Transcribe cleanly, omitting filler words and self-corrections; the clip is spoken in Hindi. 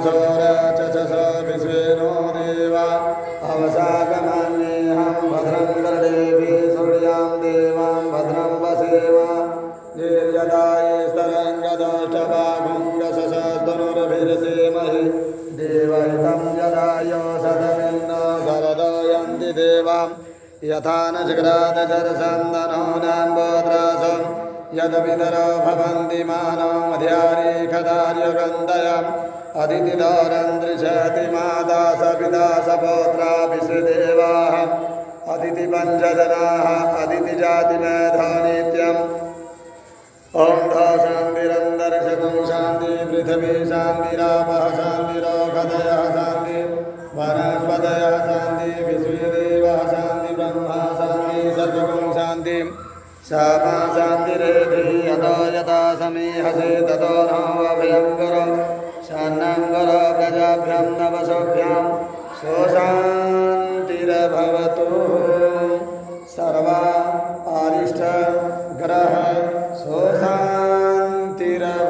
सौरचस विश्वेनो देवा अवसागमान्येऽहं भद्रं कर्णेभिः सूर्यां देवां भद्रं वसेम निर्यदायस्तरङ्गदष्टभागुङ्गसस्तनुर्भिर्सेमहि देवहितं यदायो सदमिन्नो शरदयन्ति देवां यथा न जग्रादशरसन्दनो नाम्बोद्रासं यदपितरो भवन्ति मानवमध्यारीखदार्यगन्धयम् अदितिदौरन्द्रिशति माता सपिता सपौत्राभिषदेवाः अदितिपञ्चजनाः अदितिजातिमेधो नित्यम् ॐ शान्तिरन्तरिक्षं शान्ति पृथिवी शान्तिरापः शान्तिरोगदयः शान्ति वनस्पतयः शान्ति विश्वेदेवः शान्ति ब्रह्मा शान्ति सर्वं शान्ति सामा शान्तिरेधि यतो यथा समीहसे ततो नो अभयं करो शान्नं करो प्रजाभ्यां नवसोभ्यां स्वशान्तिर्भवतु सर्वा अरिष्ट ग्रह स्वशान्तिर्भवतु।